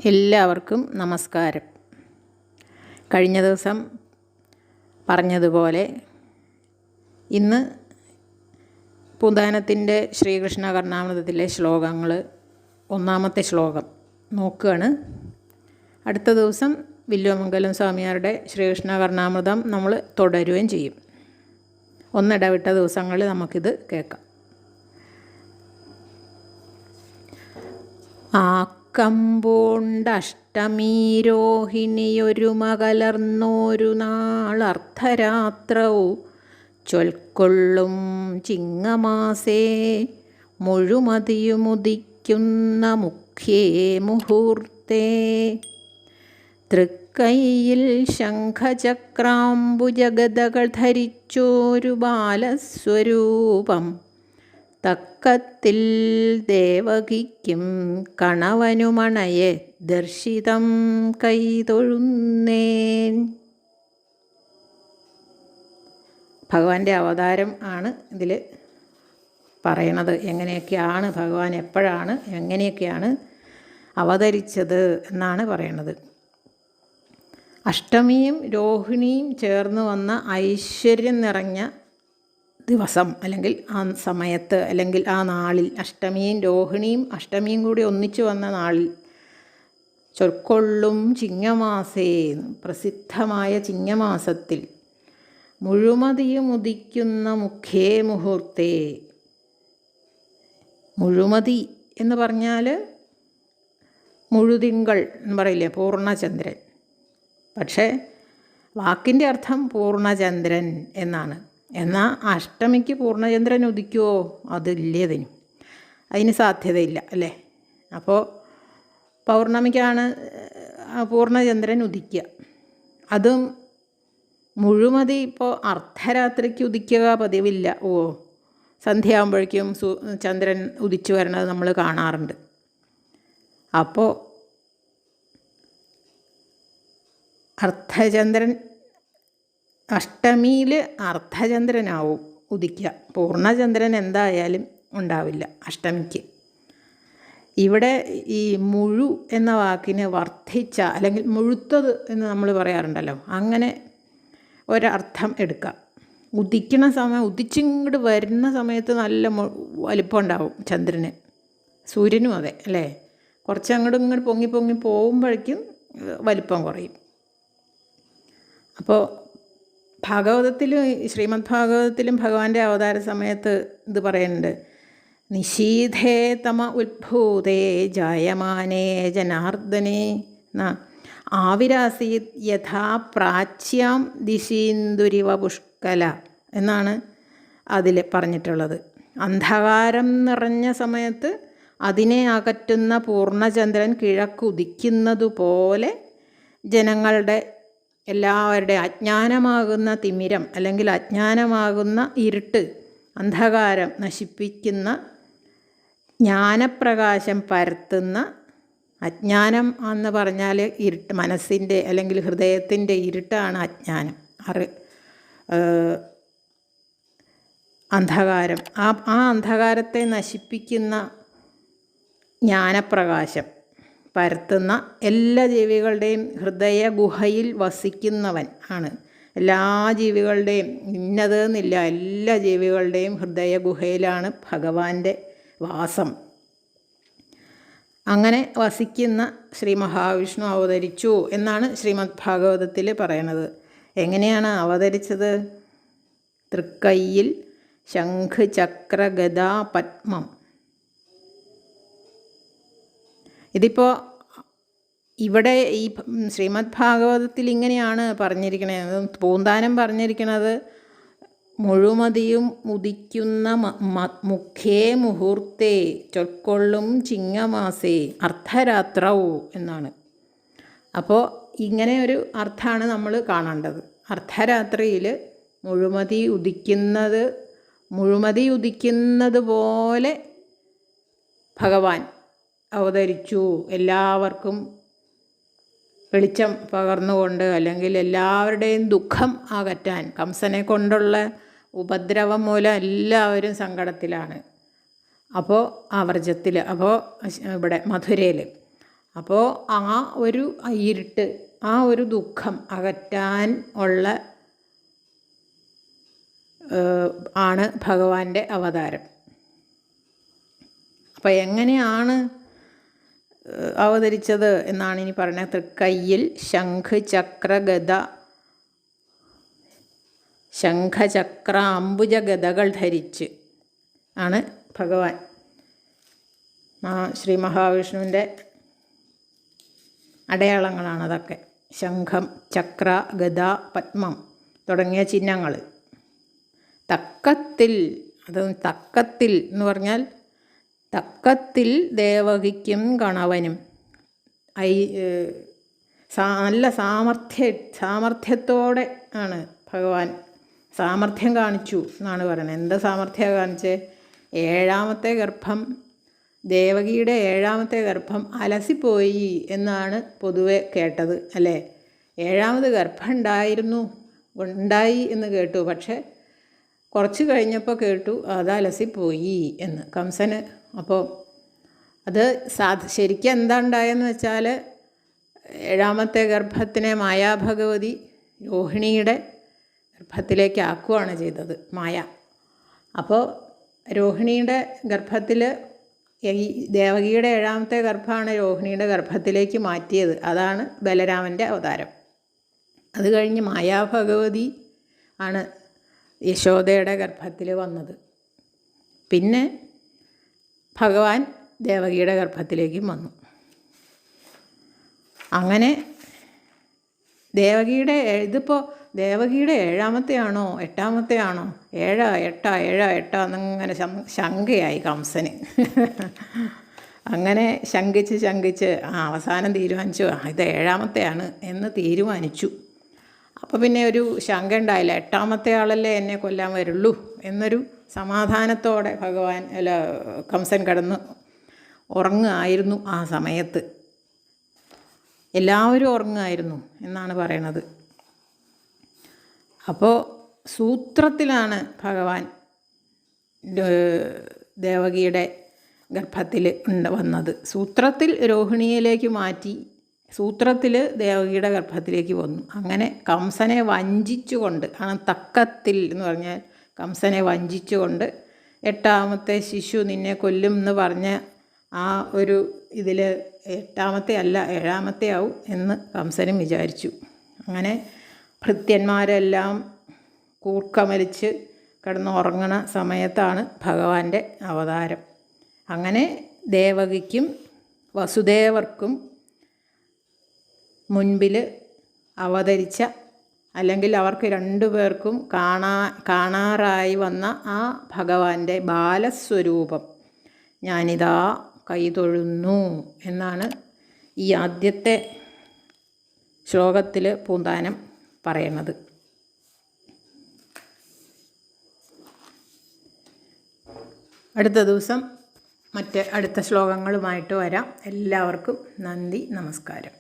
എല്ലാവർക്കും നമസ്കാരം. കഴിഞ്ഞ ദിവസം പറഞ്ഞതുപോലെ ഇന്ന് പൂന്താനത്തിൻ്റെ ശ്രീകൃഷ്ണ കർണാമൃതത്തിലെ ശ്ലോകങ്ങൾ ഒന്നാമത്തെ ശ്ലോകം നോക്കുകയാണ്. അടുത്ത ദിവസം വില്വമംഗലം സ്വാമിയാരുടെ ശ്രീകൃഷ്ണ കർണാമൃതം നമ്മൾ തുടരുകയും ചെയ്യും. ഒന്നിടവിട്ട ദിവസങ്ങളിൽ നമുക്കിത് കേൾക്കാം. കമ്പൂണ്ടഷ്ടമീരോഹിണിയൊരു മകലർന്നോരു നാളർദ്ധരാത്രവും ചൊൽക്കൊള്ളും ചിങ്ങമാസേ മുഴുമതിയുമുദിക്കുന്ന മുഖ്യേ മുഹൂർത്തേ തൃക്കൈയിൽ ശംഖചക്രാംബുജഗദകൾ ധരിച്ചോരു ബാലസ്വരൂപം തക്കത്തിൽ ദേവകിക്കും കണവനുമണയെ ദർശിതം കൈതൊഴുന്നേൻ. ഭഗവാന്റെ അവതാരം ആണ് ഇതിൽ പറയണത്. എങ്ങനെയൊക്കെയാണ് ഭഗവാൻ, എപ്പോഴാണ്, എങ്ങനെയൊക്കെയാണ് അവതരിച്ചത് എന്നാണ് പറയണത്. അഷ്ടമിയും രോഹിണിയും ചേർന്ന് വന്ന ഐശ്വര്യം നിറഞ്ഞ ദിവസം, അല്ലെങ്കിൽ ആ സമയത്ത്, അല്ലെങ്കിൽ ആ നാളിൽ, അഷ്ടമിയും കൂടി ഒന്നിച്ചു വന്ന നാളിൽ, ചൊൽക്കൊള്ളും ചിങ്ങമാസേ, പ്രസിദ്ധമായ ചിങ്ങമാസത്തിൽ, മുഴുമതിയും ഉദിക്കുന്ന മുഖ്യേ മുഹൂർത്തേ. മുഴുമതി എന്ന് പറഞ്ഞാൽ മുഴുതിങ്കൾ എന്ന് പറയില്ലേ, പൂർണ്ണചന്ദ്രൻ. പക്ഷേ വാക്കിൻ്റെ അർത്ഥം പൂർണ്ണചന്ദ്രൻ എന്നാണ്. എന്നാൽ അഷ്ടമിക്ക് പൂർണ്ണചന്ദ്രൻ ഉദിക്കുമോ? അതില്ലേ, അതിന് സാധ്യതയില്ല അല്ലേ. അപ്പോൾ പൗർണമിക്കാണ് പൂർണ്ണചന്ദ്രൻ ഉദിക്കുക. അതും മുഴുമതി ഇപ്പോൾ അർദ്ധരാത്രിക്ക് ഉദിക്കുക പതിവില്ല. സന്ധ്യയാകുമ്പോഴേക്കും ചന്ദ്രൻ ഉദിച്ചു വരണത് നമ്മൾ കാണാറുണ്ട്. അപ്പോൾ അർദ്ധചന്ദ്രൻ അഷ്ടമിയിൽ അർദ്ധചന്ദ്രനാവും ഉദിക്കുക. പൂർണ്ണചന്ദ്രൻ എന്തായാലും ഉണ്ടാവില്ല അഷ്ടമിക്ക്. ഇവിടെ ഈ മുഴു എന്ന വാക്കിന് വർദ്ധിച്ച, അല്ലെങ്കിൽ മുഴുത്തത് എന്ന് നമ്മൾ പറയാറുണ്ടല്ലോ, അങ്ങനെ ഒരർത്ഥം എടുക്കാം. ഉദിക്കണ സമയം, ഉദിച്ചിങ്ങോട്ട് വരുന്ന സമയത്ത് നല്ല വലിപ്പം ഉണ്ടാവും ചന്ദ്രന്. സൂര്യനും അതെ അല്ലേ. കുറച്ച് ഇങ്ങോട്ട് പൊങ്ങി പോകുമ്പോഴേക്കും വലിപ്പം കുറയും. അപ്പോൾ ഭാഗവതത്തിലും, ശ്രീമദ് ഭാഗവതത്തിലും ഭഗവാന്റെ അവതാര സമയത്ത് ഇത് പറയുന്നുണ്ട്. നിശീധേ തമ ഉദ്ഭൂതേ ജായമാനേ ജനാർദ്ദനേ ആവിരാസീത് യഥാ പ്രാച്യാം ദിശീന്ദുരിവ പുഷ്കല എന്നാണ് അതിൽ പറഞ്ഞിട്ടുള്ളത്. അന്ധകാരം നിറഞ്ഞ സമയത്ത് അതിനെ അകറ്റുന്ന പൂർണ്ണചന്ദ്രൻ കിഴക്കുദിക്കുന്നതുപോലെ ജനങ്ങളുടെ എല്ലാവരുടെ അജ്ഞാനമാകുന്ന തിമിരം, അല്ലെങ്കിൽ അജ്ഞാനമാകുന്ന ഇരുട്ട്, അന്ധകാരം നശിപ്പിക്കുന്ന, ജ്ഞാനപ്രകാശം പരത്തുന്ന, അജ്ഞാനം എന്ന് പറഞ്ഞാൽ ഇരുട്ട്, മനസ്സിൻ്റെ അല്ലെങ്കിൽ ഹൃദയത്തിൻ്റെ ഇരുട്ടാണ് അജ്ഞാനം, അന്ധകാരം. ആ അന്ധകാരത്തെ നശിപ്പിക്കുന്ന ജ്ഞാനപ്രകാശം പരത്തുന്ന എല്ലാ ജീവികളുടെയും ഹൃദയ ഗുഹയിൽ വസിക്കുന്നവൻ ആണ്. എല്ലാ ജീവികളുടെയും, ഇന്നതെന്നില്ല, എല്ലാ ജീവികളുടെയും ഹൃദയ ഗുഹയിലാണ് ഭഗവാന്റെ വാസം. അങ്ങനെ വസിക്കുന്ന ശ്രീ മഹാവിഷ്ണു അവതരിച്ചു എന്നാണ് ശ്രീമദ് ഭാഗവതത്തിൽ പറയണത്. എങ്ങനെയാണ് അവതരിച്ചത്? തൃക്കൈയിൽ ശംഖ് ചക്ര ഗദാ പത്മം. ഇതിപ്പോൾ ഇവിടെ ഈ ശ്രീമദ് ഭാഗവതത്തിൽ ഇങ്ങനെയാണ് പറഞ്ഞിരിക്കണത്. പൂന്താനം പറഞ്ഞിരിക്കുന്നത് മുഴുമതിയും ഉദിക്കുന്ന മുഖ്യേ മുഹൂർത്തേ ചൊൽക്കൊള്ളും ചിങ്ങമാസേ അർദ്ധരാത്രവും എന്നാണ്. അപ്പോൾ ഇങ്ങനെ ഒരു അർത്ഥമാണ് നമ്മൾ കാണേണ്ടത്. അർദ്ധരാത്രിയിൽ മുഴുമതി ഉദിക്കുന്നത് പോലെ ഭഗവാൻ അവതരിച്ചു. എല്ലാവർക്കും വെളിച്ചം പകർന്നുകൊണ്ട്, അല്ലെങ്കിൽ എല്ലാവരുടെയും ദുഃഖം അകറ്റാൻ. കംസനെ കൊണ്ടുള്ള ഉപദ്രവം മൂലം എല്ലാവരും സങ്കടത്തിലാണ്. അപ്പോൾ ആ വ്രജത്തിൽ, അപ്പോൾ ഇവിടെ മധുരയിൽ അപ്പോൾ ആ ഒരു ഇരുട്ട്, ആ ഒരു ദുഃഖം അകറ്റാൻ ഉള്ള ആണ് ഭഗവാന്റെ അവതാരം. അപ്പോൾ എങ്ങനെയാണ് അവതരിച്ചത് എന്നാണ് ഇനി പറയുന്നത്. തൃക്കയ്യിൽ ശംഖചക്ര അംബുജ ഗദകൾ ധരിച്ച് ആണ് ഭഗവാൻ. ശ്രീ മഹാവിഷ്ണുവിൻ്റെ അടയാളങ്ങളാണതൊക്കെ. ശംഖം, ചക്ര, ഗദ, പത്മം തുടങ്ങിയ ചിഹ്നങ്ങൾ. തക്കത്തിൽ, അത് തക്കത്തിൽ എന്ന് പറഞ്ഞാൽ തക്കത്തിൽ ദേവകിക്കും ഗണവനും നല്ല സാമർഥ്യത്തോടെ ആണ് ഭഗവാൻ സാമർഥ്യം കാണിച്ചു എന്നാണ് പറയുന്നത്. എന്താ സാമർഥ്യം കാണിച്ചേ? ഏഴാമത്തെ ഗർഭം, ദേവകിയുടെ ഏഴാമത്തെ ഗർഭം അലസിപ്പോയി എന്നാണ് പൊതുവെ കേട്ടത്, അല്ലേ? ഏഴാമത് ഗർഭം ഉണ്ടായി എന്ന് കേട്ടു. പക്ഷെ കുറച്ച് കഴിഞ്ഞപ്പോൾ കേട്ടു അത് അലസിപ്പോയി എന്ന് കംസന്. അപ്പോൾ അത് ശരിക്കും എന്താ ഉണ്ടായെന്ന് വെച്ചാൽ, ഏഴാമത്തെ ഗർഭത്തിനെ മായാഭഗവതി രോഹിണിയുടെ ഗർഭത്തിലേക്ക് ആക്കുകയാണ് ചെയ്തത്, മായ. അപ്പോൾ രോഹിണിയുടെ ഗർഭത്തിൽ, ഈ ദേവകിയുടെ ഏഴാമത്തെ ഗർഭമാണ് രോഹിണിയുടെ ഗർഭത്തിലേക്ക് മാറ്റിയത്. അതാണ് ബലരാമൻ്റെ അവതാരം. അത് കഴിഞ്ഞ് മായാഭഗവതി ആണ് യശോദയുടെ ഗർഭത്തിൽ വന്നത്. പിന്നെ ഭഗവാൻ ദേവകിയുടെ ഗർഭത്തിലേക്കും വന്നു. അങ്ങനെ ഇതിപ്പോൾ ദേവകിയുടെ ഏഴാമത്തെ ആണോ എട്ടാമത്തെ ആണോ, ഏഴാ എട്ടാ എന്നങ്ങനെ ശങ്കയായി കംസന്. അങ്ങനെ ശങ്കിച്ച് അവസാനം തീരുമാനിച്ചു ഇത് ഏഴാമത്തെയാണ് എന്ന് തീരുമാനിച്ചു. അപ്പോൾ പിന്നെ ഒരു ശങ്ക ഉണ്ടായില്ല, എട്ടാമത്തെ ആളല്ലേ എന്നെ കൊല്ലാൻ വരുള്ളൂ എന്നൊരു സമാധാനത്തോടെ കംസൻ കിടന്ന് ഉറങ്ങുമായിരുന്നു. ആ സമയത്ത് എല്ലാവരും ഉറങ്ങുമായിരുന്നു എന്നാണ് പറയണത്. അപ്പോൾ സൂത്രത്തിലാണ് ഭഗവാൻ ദേവകിയുടെ ഗർഭത്തിൽ വന്നത്. സൂത്രത്തിൽ രോഹിണിയിലേക്ക് മാറ്റി, സൂത്രത്തിൽ ദേവകിയുടെ ഗർഭത്തിലേക്ക് വന്നു. അങ്ങനെ കംസനെ വഞ്ചിച്ചുകൊണ്ട് ആണ് തക്കത്തിൽ എന്ന് പറഞ്ഞാൽ, കംസനെ വഞ്ചിച്ചുകൊണ്ട് എട്ടാമത്തെ ശിശു നിന്നെ കൊല്ലും എന്ന് പറഞ്ഞ ആ ഒരു ഇതിൽ എട്ടാമത്തെ അല്ല ഏഴാമത്തെ ആവും എന്ന് കംസനും വിചാരിച്ചു. അങ്ങനെ ഭൃത്യന്മാരെല്ലാം കൂർക്കമലിച്ച് കിടന്നുറങ്ങണ സമയത്താണ് ഭഗവാന്റെ അവതാരം. അങ്ങനെ ദേവകിക്കും വസുദേവർക്കും മുൻപിൽ അവതരിച്ച, അല്ലെങ്കിൽ അവർക്ക് രണ്ടുപേർക്കും കാണാറായി വന്ന ആ ഭഗവാന്റെ ബാലസ്വരൂപം ഞാനിതാ കൈതൊഴുന്നു എന്നാണ് ഈ ആദ്യത്തെ ശ്ലോകത്തിൽ പൂന്താനം പറയുന്നത്. അടുത്ത ദിവസം അടുത്ത ശ്ലോകങ്ങളുമായിട്ട് വരാം. എല്ലാവർക്കും നന്ദി, നമസ്കാരം.